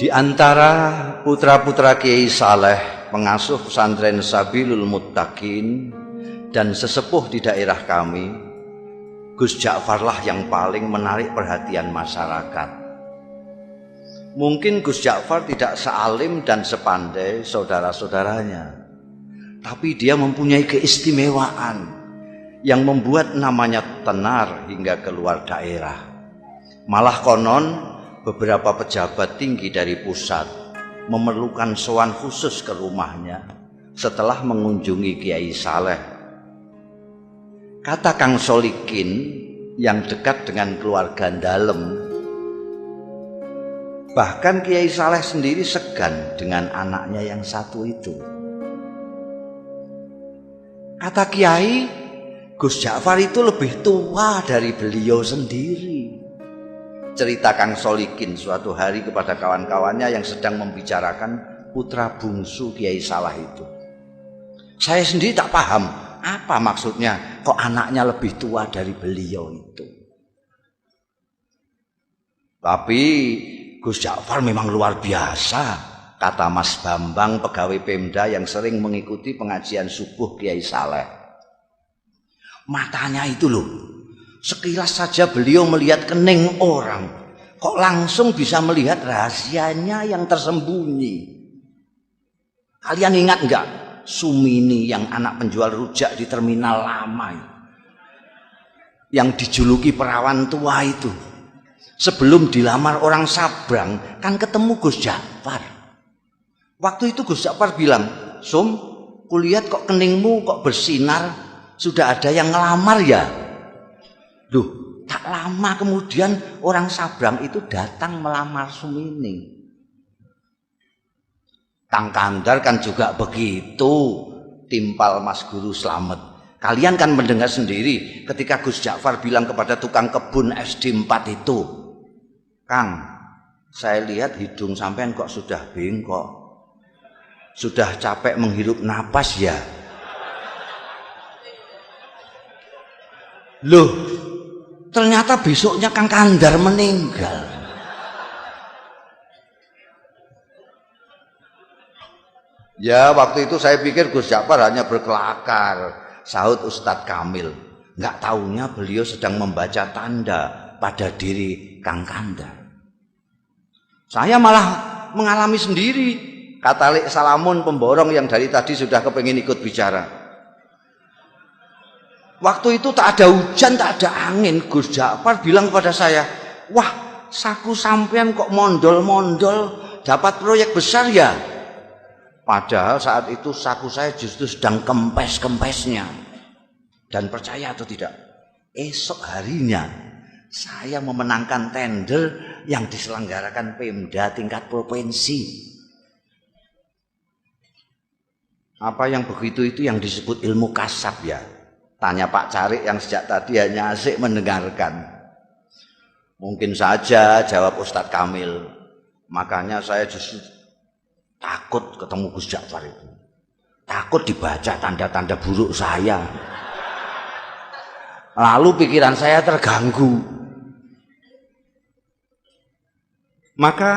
Di antara putra-putra Kiai Saleh, pengasuh pesantren Sabilul Muttaqin dan sesepuh di daerah kami, Gus Ja'farlah yang paling menarik perhatian masyarakat. Mungkin Gus Ja'far tidak sealim dan sepandai saudara-saudaranya, tapi dia mempunyai keistimewaan yang membuat namanya tenar hingga keluar daerah. Malah konon beberapa pejabat tinggi dari pusat memerlukan sowan khusus ke rumahnya setelah mengunjungi Kiai Saleh. Kata Kang Solikin yang dekat dengan keluarga dalem, bahkan Kiai Saleh sendiri segan dengan anaknya yang satu itu. Kata Kiai, Gus Ja'far itu lebih tua dari beliau sendiri. Cerita Kang Solikin suatu hari kepada kawan-kawannya yang sedang membicarakan putra bungsu Kiai Saleh itu. Saya sendiri tak paham apa maksudnya kok anaknya lebih tua dari beliau itu. Tapi Gus Ja'far memang luar biasa, kata Mas Bambang, pegawai Pemda yang sering mengikuti pengajian subuh Kiai Saleh. Matanya itu loh, sekilas saja beliau melihat kening orang, kok langsung bisa melihat rahasianya yang tersembunyi. Kalian ingat enggak Sumini yang anak penjual rujak di terminal lama, yang dijuluki perawan tua itu? Sebelum dilamar orang Sabrang kan ketemu Gus Ja'far. Waktu itu Gus Ja'far bilang, "Sum, kulihat kok keningmu kok bersinar, sudah ada yang ngelamar ya?" Duh, tak lama kemudian orang Sabrang itu datang melamar Sumini. Kang Kandar kan juga begitu, timpal Mas Guru Slamet. Kalian kan mendengar sendiri ketika Gus Ja'far bilang kepada tukang kebun SD 4 itu, "Kang, saya lihat hidung sampean kok sudah bengkok. Sudah capek menghirup napas ya?" Loh, ternyata besoknya Kang Kandar meninggal. Ya, waktu itu saya pikir Gus Ja'far hanya berkelakar, sahut Ustadz Kamil. Nggak taunya beliau sedang membaca tanda pada diri Kang Kandar. Saya malah mengalami sendiri, kata Lek Salamun pemborong yang dari tadi sudah kepengin ikut bicara. Waktu itu tak ada hujan, tak ada angin. Gus Ja'far bilang kepada saya, "Wah, saku sampean kok mondol-mondol, dapat proyek besar ya?" Padahal saat itu saku saya justru sedang kempes-kempesnya. Dan percaya atau tidak, esok harinya saya memenangkan tender yang diselenggarakan Pemda tingkat provinsi. Apa yang begitu itu yang disebut ilmu kasab ya? Tanya Pak Carik yang sejak tadi hanya asik mendengarkan. Mungkin saja, jawab Ustadz Kamil. Makanya saya justru takut ketemu Gus Ja'far itu. Takut dibaca tanda-tanda buruk saya. Lalu pikiran saya terganggu. Maka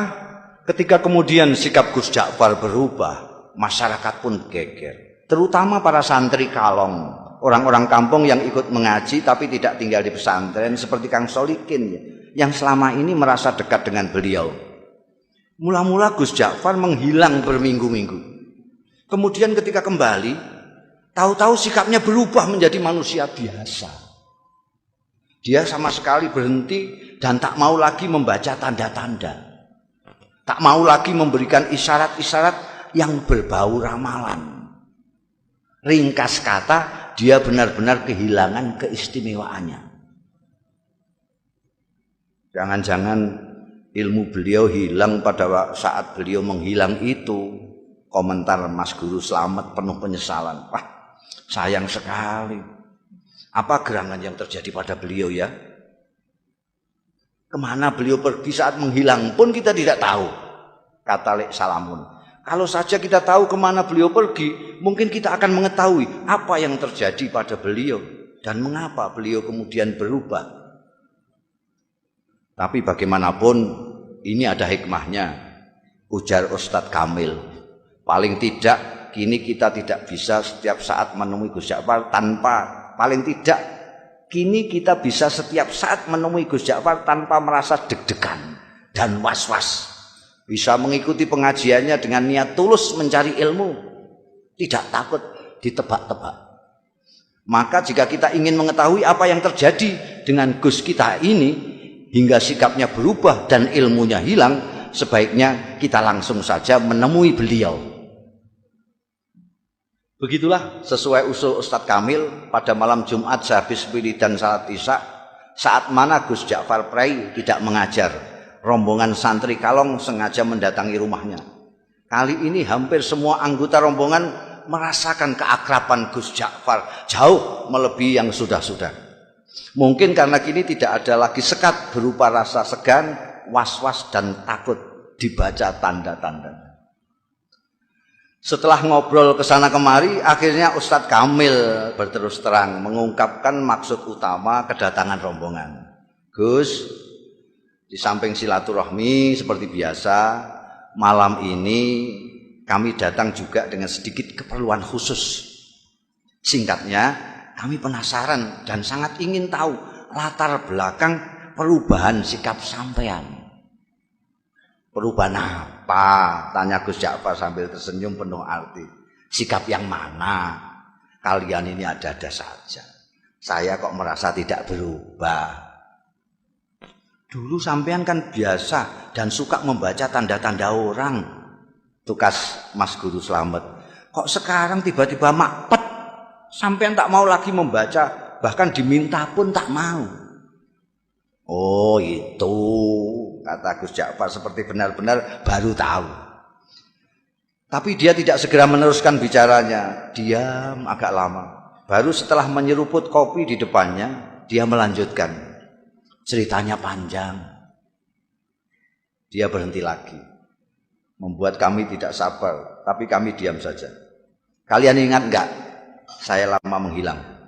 ketika kemudian sikap Gus Ja'far berubah, masyarakat pun geger. Terutama para santri kalong, orang-orang kampung yang ikut mengaji tapi tidak tinggal di pesantren seperti Kang Solikin yang selama ini merasa dekat dengan beliau. Mula-mula Gus Ja'far menghilang berminggu-minggu. Kemudian ketika kembali, tahu-tahu sikapnya berubah menjadi manusia biasa. Dia sama sekali berhenti dan tak mau lagi membaca tanda-tanda. Tak mau lagi memberikan isyarat-isyarat yang berbau ramalan. Ringkas kata, dia benar-benar kehilangan keistimewaannya. Jangan-jangan ilmu beliau hilang pada saat beliau menghilang itu. Komentar Mas Guru Slamet penuh penyesalan. Wah, sayang sekali. Apa gerangan yang terjadi pada beliau ya? Kemana beliau pergi saat menghilang pun kita tidak tahu, kata Lek Salamun. Kalau saja kita tahu kemana beliau pergi, mungkin kita akan mengetahui apa yang terjadi pada beliau dan mengapa beliau kemudian berubah. Tapi bagaimanapun ini ada hikmahnya. Ujar Ustadz Kamil. Paling tidak kini kita tidak bisa setiap saat menemui Gus Ja'far paling tidak kini kita bisa setiap saat menemui Gus Ja'far tanpa merasa deg-degan dan was-was. Bisa mengikuti pengajiannya dengan niat tulus mencari ilmu, tidak takut ditebak-tebak. Maka jika kita ingin mengetahui apa yang terjadi dengan Gus kita ini hingga sikapnya berubah dan ilmunya hilang, sebaiknya kita langsung saja menemui beliau. Begitulah sesuai usul Ustadz Kamil pada malam Jumat sehabis wiridan salat Isya, saat mana Gus Ja'far Prai tidak mengajar, rombongan santri Kalong sengaja mendatangi rumahnya. Kali ini hampir semua anggota rombongan merasakan keakraban Gus Ja'far jauh melebihi yang sudah-sudah. Mungkin karena kini tidak ada lagi sekat berupa rasa segan, was-was dan takut dibaca tanda-tanda. Setelah ngobrol kesana kemari, akhirnya Ustadz Kamil berterus terang mengungkapkan maksud utama kedatangan rombongan. Gus, di samping silaturahmi seperti biasa, malam ini kami datang juga dengan sedikit keperluan khusus. Singkatnya, kami penasaran dan sangat ingin tahu latar belakang perubahan sikap sampean. Perubahan apa? Tanya Gus Ja'far sambil tersenyum penuh arti. Sikap yang mana? Kalian ini ada-ada saja. Saya kok merasa tidak berubah. Dulu sampean kan biasa dan suka membaca tanda-tanda orang. Tukas Mas Guru Slamet. Kok sekarang tiba-tiba makpet? Sampean tak mau lagi membaca, bahkan diminta pun tak mau. Oh itu, kata Gus Ja'far seperti benar-benar baru tahu. Tapi dia tidak segera meneruskan bicaranya. Diam agak lama. Baru setelah menyeruput kopi di depannya, dia melanjutkan. Ceritanya panjang. Dia berhenti lagi. Membuat kami tidak sabar, tapi kami diam saja. Kalian ingat enggak? Saya lama menghilang.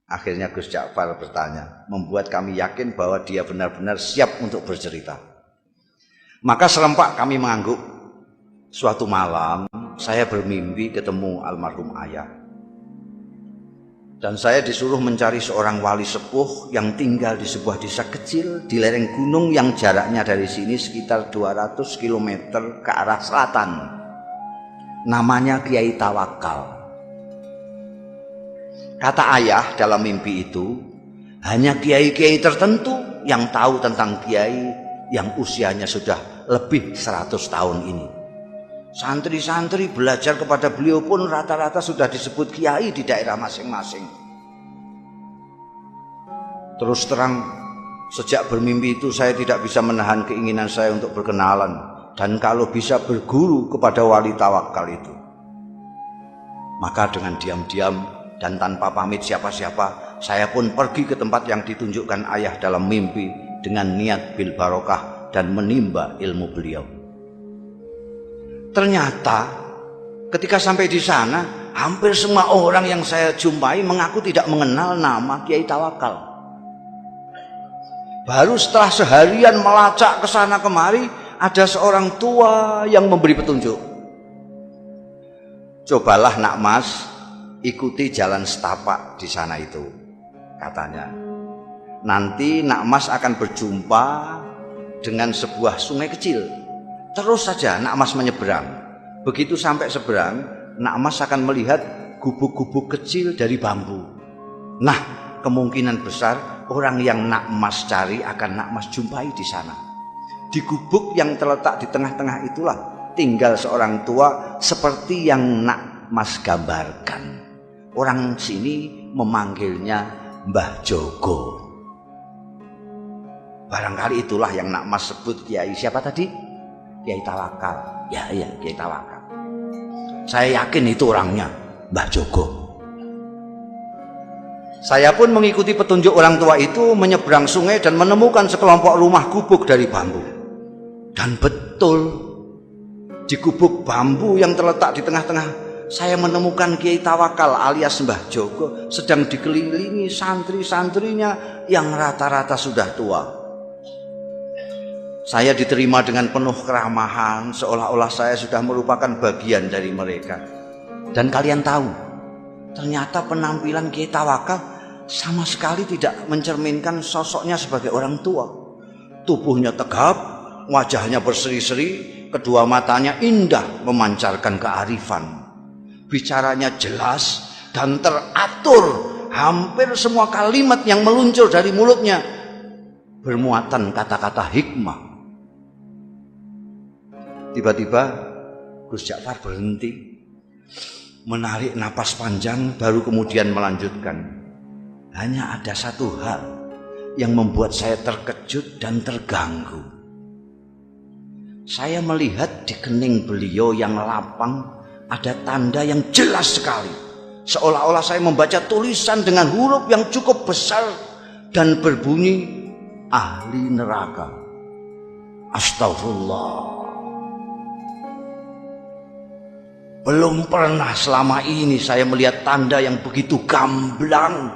Akhirnya Gus Ja'far bertanya, membuat kami yakin bahwa dia benar-benar siap untuk bercerita. Maka serempak kami mengangguk. Suatu malam saya bermimpi ketemu almarhum ayah. Dan saya disuruh mencari seorang wali sepuh yang tinggal di sebuah desa kecil di lereng gunung yang jaraknya dari sini sekitar 200 km ke arah selatan. Namanya Kiai Tawakal. Kata ayah dalam mimpi itu, hanya kiai-kiai tertentu yang tahu tentang kiai yang usianya sudah lebih 100 tahun ini. Santri-santri belajar kepada beliau pun rata-rata sudah disebut kiai di daerah masing-masing. Terus terang, sejak bermimpi itu saya tidak bisa menahan keinginan saya untuk berkenalan dan kalau bisa berguru kepada wali Tawakal itu. Maka dengan diam-diam dan tanpa pamit siapa-siapa, saya pun pergi ke tempat yang ditunjukkan ayah dalam mimpi dengan niat bil barokah dan menimba ilmu beliau. Ternyata ketika sampai di sana, hampir semua orang yang saya jumpai mengaku tidak mengenal nama Kiai Tawakal. Baru setelah seharian melacak ke sana kemari, ada seorang tua yang memberi petunjuk. Cobalah nak mas, ikuti jalan setapak di sana itu, katanya. Nanti nak mas akan berjumpa dengan sebuah sungai kecil. Terus saja nak mas menyeberang. Begitu sampai seberang, nak mas akan melihat gubuk-gubuk kecil dari bambu. Nah, kemungkinan besar orang yang nak mas cari akan nak mas jumpai di sana. Di gubuk yang terletak di tengah-tengah itulah tinggal seorang tua seperti yang nak mas gambarkan. Orang sini memanggilnya Mbah Jogo. Barangkali itulah yang nak mas sebut Kiai siapa tadi? Kiai Tawakal. Ya, Kiai Tawakal. Saya yakin itu orangnya, Mbah Jogo. Saya pun mengikuti petunjuk orang tua itu menyeberang sungai dan menemukan sekelompok rumah gubuk dari bambu. Dan betul, di gubuk bambu yang terletak di tengah-tengah, saya menemukan Kiai Tawakal alias Mbah Jogo sedang dikelilingi santri-santrinya yang rata-rata sudah tua. Saya diterima dengan penuh keramahan, seolah-olah saya sudah merupakan bagian dari mereka. Dan kalian tahu, ternyata penampilan Kiai Tawakal sama sekali tidak mencerminkan sosoknya sebagai orang tua. Tubuhnya tegap, wajahnya berseri-seri, kedua matanya indah memancarkan kearifan. Bicaranya jelas dan teratur. Hampir semua kalimat yang meluncur dari mulutnya bermuatan kata-kata hikmah. Tiba-tiba Gus Ja'far berhenti, menarik napas panjang, baru kemudian melanjutkan. Hanya ada satu hal yang membuat saya terkejut dan terganggu. Saya melihat di kening beliau yang lapang ada tanda yang jelas sekali. Seolah-olah saya membaca tulisan dengan huruf yang cukup besar dan berbunyi ahli neraka. Astagfirullah. Belum pernah selama ini saya melihat tanda yang begitu gamblang.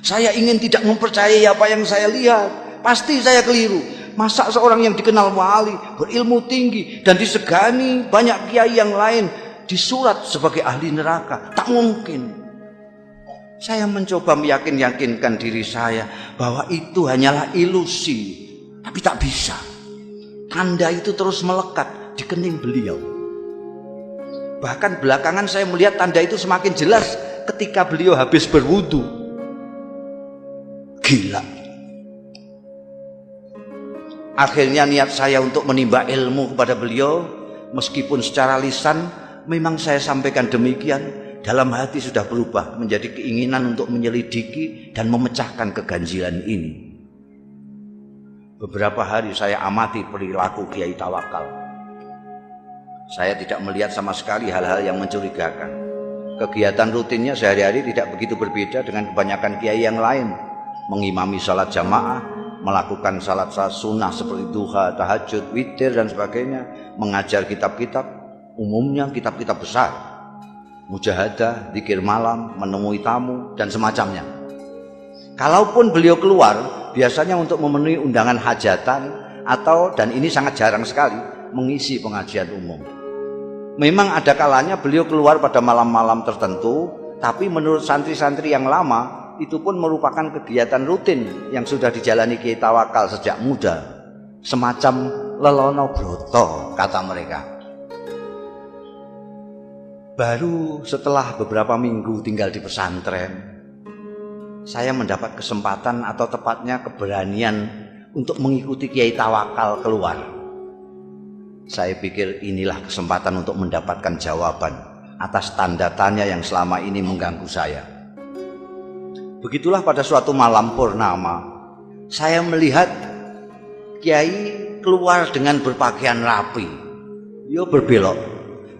Saya ingin tidak mempercayai apa yang saya lihat. Pasti saya keliru. Masa seorang yang dikenal wali, berilmu tinggi dan disegani banyak kiai yang lain disurat sebagai ahli neraka? Tak mungkin. Saya mencoba meyakinkan diri saya bahwa itu hanyalah ilusi, tapi tak bisa. Tanda itu terus melekat di kening beliau. Bahkan belakangan saya melihat tanda itu semakin jelas ketika beliau habis berwudu. Gila. Akhirnya niat saya untuk menimba ilmu kepada beliau, meskipun secara lisan memang saya sampaikan demikian, dalam hati sudah berubah menjadi keinginan untuk menyelidiki dan memecahkan keganjilan ini. Beberapa hari saya amati perilaku Kiai Tawakal. Saya tidak melihat sama sekali hal-hal yang mencurigakan. Kegiatan rutinnya sehari-hari tidak begitu berbeda dengan kebanyakan kiai yang lain. Mengimami salat jamaah, melakukan salat sunnah seperti duha, tahajud, witir dan sebagainya, mengajar kitab-kitab, umumnya kitab-kitab besar, mujahadah, zikir malam, menemui tamu dan semacamnya. Kalaupun beliau keluar, biasanya untuk memenuhi undangan hajatan atau, dan ini sangat jarang sekali, mengisi pengajian umum. Memang ada kalanya beliau keluar pada malam-malam tertentu, tapi menurut santri-santri yang lama, itu pun merupakan kegiatan rutin yang sudah dijalani Kiai Tawakal sejak muda. Semacam lelono broto, kata mereka. Baru setelah beberapa minggu tinggal di pesantren, saya mendapat kesempatan atau tepatnya keberanian untuk mengikuti Kiai Tawakal keluar. Saya pikir inilah kesempatan untuk mendapatkan jawaban atas tanda tanya yang selama ini mengganggu saya. Begitulah pada suatu malam purnama, saya melihat Kiai keluar dengan berpakaian rapi. Beliau berbelok.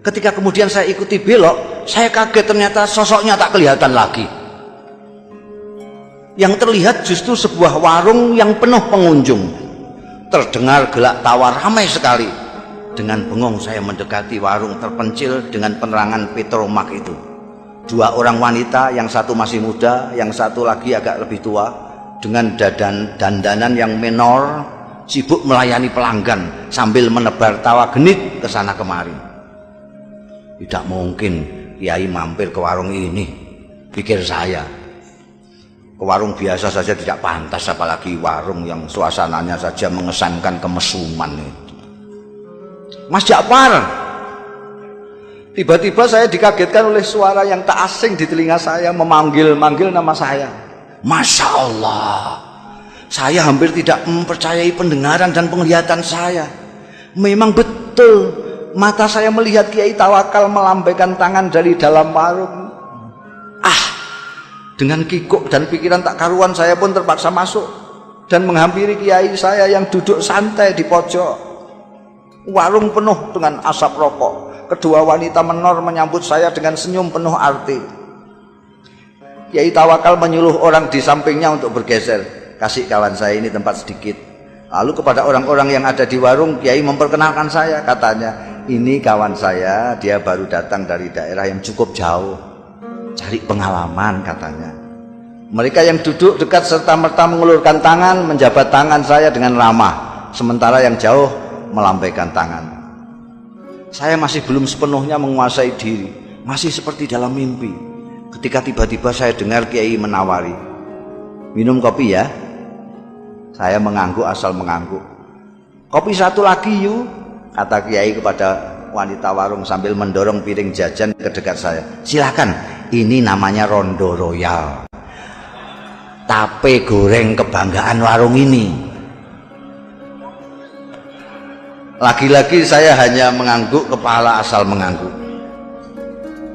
Ketika kemudian saya ikuti belok, saya kaget ternyata sosoknya tak kelihatan lagi. Yang terlihat justru sebuah warung yang penuh pengunjung. Terdengar gelak tawa ramai sekali. Dengan bengong saya mendekati warung terpencil dengan penerangan petromak itu. Dua orang wanita, yang satu masih muda, yang satu lagi agak lebih tua, dengan dandanan yang menor, sibuk melayani pelanggan sambil menebar tawa genit ke sana kemari. Tidak mungkin Kiai mampir ke warung ini, pikir saya. Ke warung biasa saja tidak pantas, apalagi warung yang suasananya saja mengesankan kemesuman itu. Mas Ja'far, tiba-tiba saya dikagetkan oleh suara yang tak asing di telinga saya, memanggil-manggil nama saya. Masya Allah, saya hampir tidak mempercayai pendengaran dan penglihatan saya. Memang betul, mata saya melihat Kiai Tawakal melambaikan tangan dari dalam warung. Dengan kikuk dan pikiran tak karuan, saya pun terpaksa masuk dan menghampiri Kiai saya yang duduk santai di pojok. Warung penuh dengan asap rokok. Kedua wanita menor menyambut saya dengan senyum penuh arti. Kiai Tawakal menyuruh orang di sampingnya untuk bergeser. Kasih kawan saya ini tempat sedikit. Lalu kepada orang-orang yang ada di warung, Kiai memperkenalkan saya. Katanya, ini kawan saya, dia baru datang dari daerah yang cukup jauh, cari pengalaman katanya. Mereka yang duduk dekat serta-merta mengulurkan tangan, menjabat tangan saya dengan ramah. sementara yang jauh melambaikan tangan. Saya masih belum sepenuhnya menguasai diri, masih seperti dalam mimpi. Ketika tiba-tiba saya dengar Kiai menawari, "Minum kopi ya?" Saya mengangguk asal mengangguk. "Kopi satu lagi yuk," kata Kiai kepada wanita warung sambil mendorong piring jajan ke dekat saya. "Silakan, ini namanya Rondo Royal, tape goreng kebanggaan warung ini." Lagi-lagi saya hanya mengangguk kepala asal mengangguk.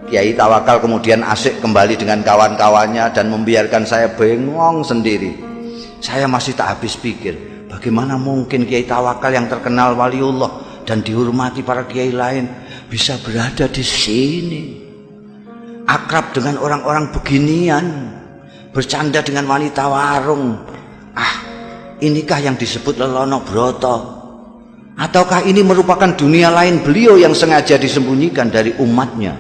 Kiai Tawakal kemudian asik kembali dengan kawan-kawannya dan membiarkan saya bengong sendiri. Saya masih tak habis pikir, bagaimana mungkin Kiai Tawakal yang terkenal waliullah dan dihormati para kiai lain bisa berada di sini, akrab dengan orang-orang beginian, bercanda dengan wanita warung. Inikah yang disebut Lelono Broto? Ataukah ini merupakan dunia lain beliau yang sengaja disembunyikan dari umatnya?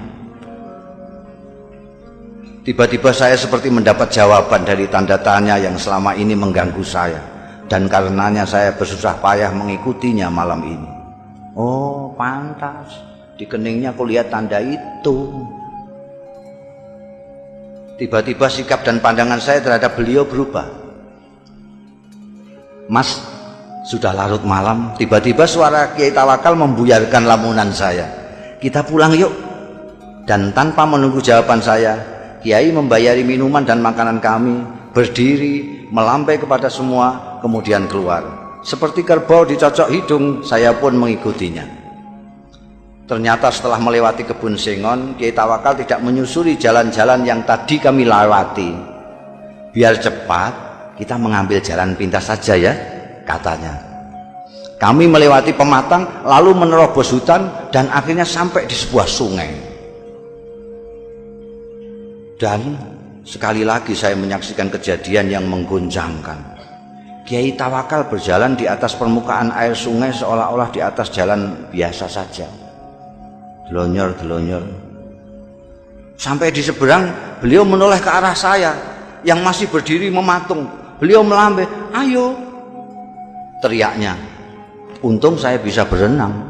Tiba-tiba saya seperti mendapat jawaban dari tanda tanya yang selama ini mengganggu saya, dan karenanya saya bersusah payah mengikutinya malam ini. Oh, pantas di keningnya aku lihat tanda itu. Tiba-tiba sikap dan pandangan saya terhadap beliau berubah. "Mas, sudah larut malam." Tiba-tiba suara Kiai Tawakal membuyarkan lamunan saya. "Kita pulang yuk." Dan tanpa menunggu jawaban saya, Kiai membayari minuman dan makanan kami, berdiri, melambai kepada semua, kemudian keluar. Seperti kerbau dicocok hidung, saya pun mengikutinya. Ternyata setelah melewati kebun sengon, Kiai Tawakal tidak menyusuri jalan-jalan yang tadi kami lewati. "Biar cepat, kita mengambil jalan pintas saja ya," katanya. Kami melewati pematang, lalu menerobos hutan, dan akhirnya sampai di sebuah sungai. Dan sekali lagi saya menyaksikan kejadian yang mengguncangkan. Kiai Tawakal berjalan di atas permukaan air sungai seolah-olah di atas jalan biasa saja. Delonyor-delonyor. Sampai di seberang, beliau menoleh ke arah saya yang masih berdiri mematung. Beliau melambai, "Ayo," teriaknya. Untung saya bisa berenang.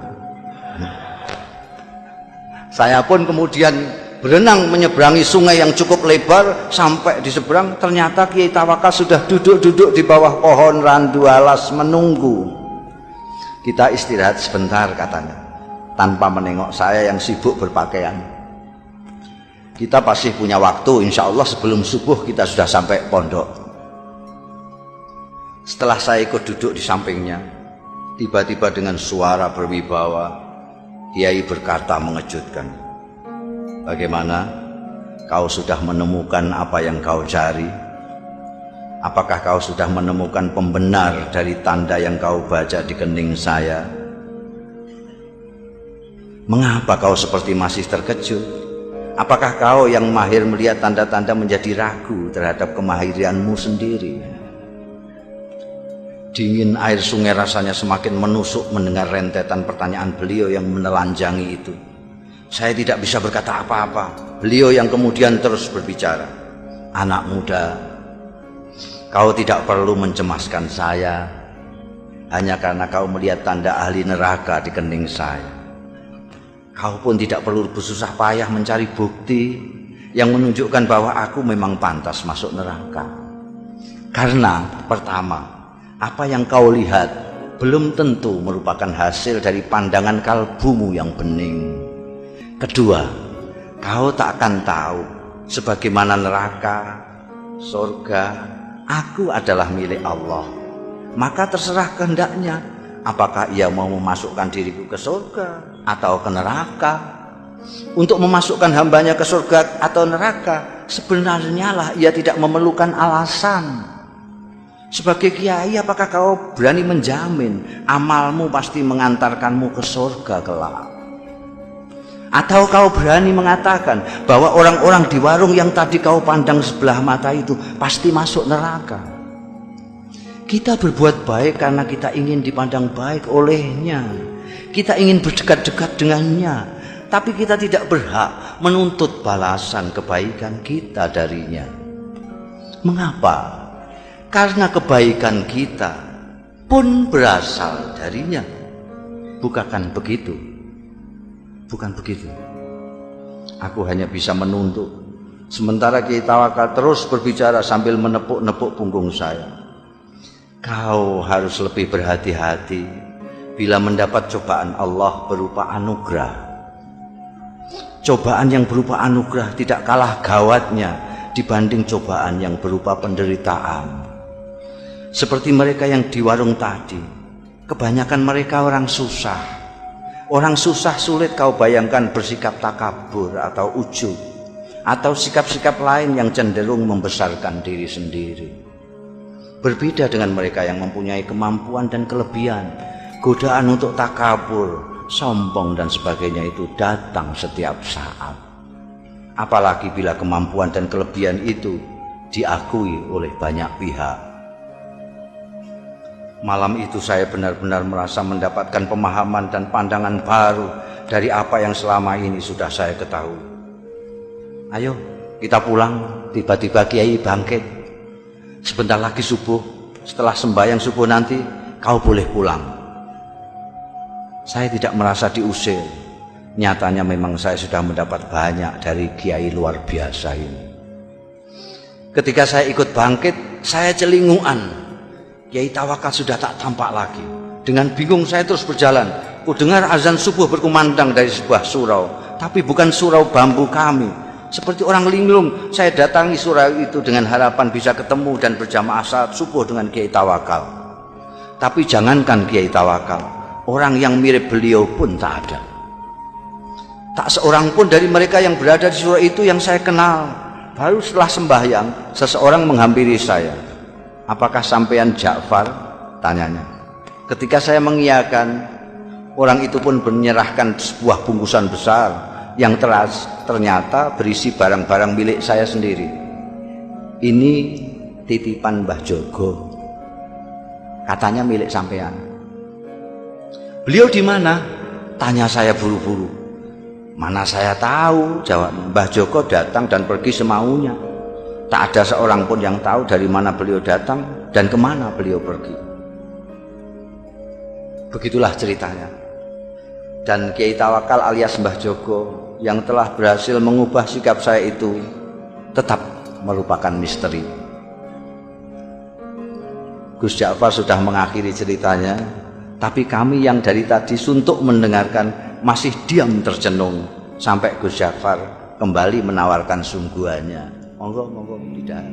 Saya pun kemudian berenang menyeberangi sungai yang cukup lebar. Sampai di seberang, ternyata Kiai Tawakal sudah duduk-duduk di bawah pohon randu alas menunggu. "Kita istirahat sebentar," katanya, tanpa menengok saya yang sibuk berpakaian. "Kita pasti punya waktu, insya Allah sebelum subuh kita sudah sampai pondok." Setelah saya ikut duduk di sampingnya, tiba-tiba dengan suara berwibawa, Kiai berkata mengejutkan, "Bagaimana? Kau sudah menemukan apa yang kau cari? Apakah kau sudah menemukan pembenar dari tanda yang kau baca di kening saya? Mengapa kau seperti masih terkejut? Apakah kau yang mahir melihat tanda-tanda menjadi ragu terhadap kemahiranmu sendiri?" Dingin air sungai rasanya semakin menusuk mendengar rentetan pertanyaan beliau yang menelanjangi itu. Saya tidak bisa berkata apa-apa. Beliau yang kemudian terus berbicara, "Anak muda, kau tidak perlu mencemaskan saya hanya karena kau melihat tanda ahli neraka di kening saya. Kau pun tidak perlu bersusah payah mencari bukti yang menunjukkan bahwa aku memang pantas masuk neraka. Karena pertama, apa yang kau lihat belum tentu merupakan hasil dari pandangan kalbumu yang bening. Kedua, kau tak akan tahu sebagaimana neraka, surga, aku adalah milik Allah. Maka terserah kehendaknya, apakah ia mau memasukkan diriku ke surga atau ke neraka. Untuk memasukkan hambanya ke surga atau neraka, sebenarnya lah ia tidak memerlukan alasan. Sebagai kiai, apakah kau berani menjamin amalmu pasti mengantarkanmu ke surga kelak? Atau kau berani mengatakan bahwa orang-orang di warung yang tadi kau pandang sebelah mata itu pasti masuk neraka? Kita berbuat baik karena kita ingin dipandang baik olehnya. Kita ingin berdekat-dekat dengannya. Tapi kita tidak berhak menuntut balasan kebaikan kita darinya. Mengapa? Karena kebaikan kita pun berasal darinya. Bukan begitu? Bukan begitu. Aku hanya bisa menuntut, sementara Kiai Tawakal terus berbicara sambil menepuk-nepuk punggung saya. Kau harus lebih berhati-hati bila mendapat cobaan Allah berupa anugerah. Cobaan yang berupa anugerah tidak kalah gawatnya dibanding cobaan yang berupa penderitaan. Seperti mereka yang di warung tadi, kebanyakan mereka orang susah. Orang susah sulit kau bayangkan bersikap takabur atau ujub, atau sikap-sikap lain yang cenderung membesarkan diri sendiri. Berbeda dengan mereka yang mempunyai kemampuan dan kelebihan, godaan untuk takabur, sombong dan sebagainya itu datang setiap saat. Apalagi bila kemampuan dan kelebihan itu diakui oleh banyak pihak. Malam itu saya benar-benar merasa mendapatkan pemahaman dan pandangan baru dari apa yang selama ini sudah saya ketahui. Ayo kita pulang, tiba-tiba Kiai bangkit. Sebentar lagi subuh, setelah sembahyang subuh nanti kau boleh pulang. Saya tidak merasa diusir. Nyatanya memang saya sudah mendapat banyak dari Kiai luar biasa ini. Ketika saya ikut bangkit, saya celinguan. Kiai Tawakal sudah tak tampak lagi. Dengan bingung saya terus berjalan. Ku dengar azan subuh berkumandang dari sebuah surau, tapi bukan surau bambu kami. Seperti orang linglung, saya datangi surau itu dengan harapan bisa ketemu dan berjamaah salat subuh dengan Kiai Tawakal. Tapi jangankan Kiai Tawakal, orang yang mirip beliau pun tak ada. Tak seorang pun dari mereka yang berada di surau itu yang saya kenal. Baru setelah sembahyang, seseorang menghampiri saya. Apakah sampean Ja'far? Tanyanya. Ketika saya mengiyakan, orang itu pun menyerahkan sebuah bungkusan besar yang ternyata berisi barang-barang milik saya sendiri. Ini titipan Mbah Jogo, katanya milik sampean. Beliau di mana? Tanya saya buru-buru. Mana saya tahu, jawab. Mbah Jogo datang dan pergi semaunya. Tak ada seorang pun yang tahu dari mana beliau datang dan kemana beliau pergi. Begitulah ceritanya. Dan Kiai Tawakal alias Mbah Jogo yang telah berhasil mengubah sikap saya itu tetap merupakan misteri. Gus Ja'far sudah mengakhiri ceritanya, tapi kami yang dari tadi suntuk mendengarkan masih diam tercenung sampai Gus Ja'far kembali menawarkan sungguhannya. Monggo tidak.